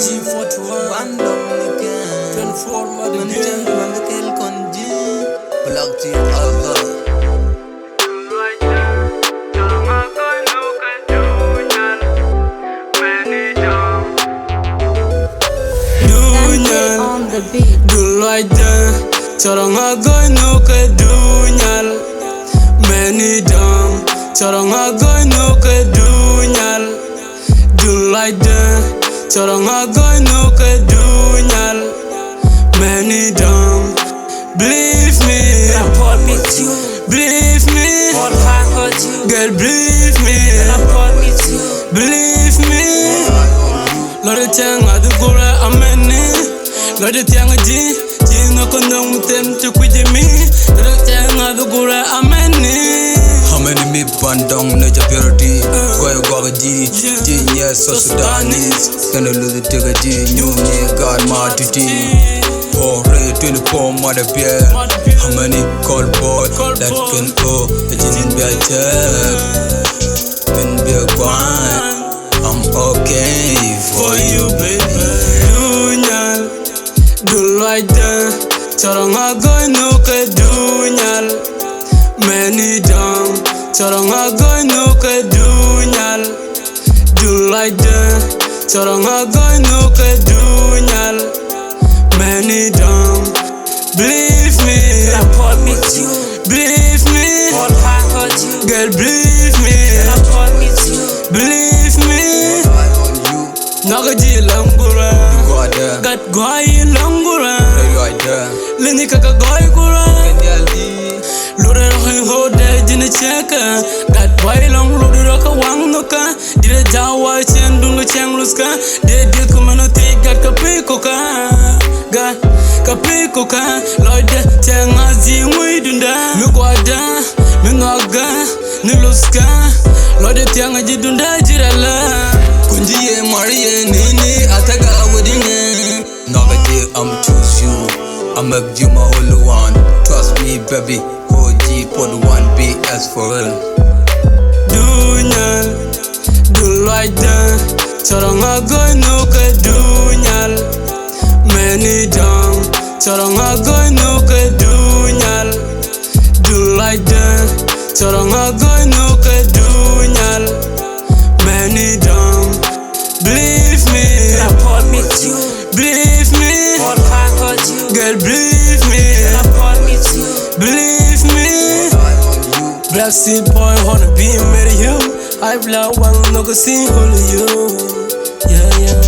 G41 Bandung again 24 madeviel Madeviel konji Block to Allah Do like that, charang agoy no ke dunyal. Many dumb, charang agoy no ke dunyal. Do like that, charang agoy no ke dunyal. Many dumb, believe me, believe me, girl believe me, believe me. Lord chang adu gura ameni. Lord tiang ji no kondong tem to kujimi. Lord tiang adu gura ameni. How many me bandung no purity Goy goga ji yes so Sudanese Gonna lose the tigger ji New me God my duty Oh ray 24 madeviel How many cold boy that can go The jinin be a check Can be a grind I'm okay for you baby Dunyal Do like that Charang agoy no ke dunyal Many dumb Charang agoy no ke dunyal Do like that Charang agoy no ke dunyal Many dumb Believe me, believe me, girl believe me, believe me. Naga ji langura, gat goy langura, lini kaka goy gura. Lure rohin hode jine cheka, gat boy long lure roka wang noka. Dire jawa chen dunga cheng luska, de kumano te gat kapiko ka, gat kapiko ka. Lorde cheng azi mui dunda, mi kwada, mi noga, ni luska. Lorde cheng azi dunda jirala. Kunjiye Marie nini ataga awudine Nagaji I'm choose you I make you my only one Trust me baby OG for the one BS for real Dunyal Do like that Charang agoy no ke dunyal Many dumb Charang agoy no ke dunyal Do like that Charang agoy no ke dunyal Many dumb Believe me, believe me, girl believe me, believe me. Blessed boy wanna be marry you. I blow one no go see only you. Yeah.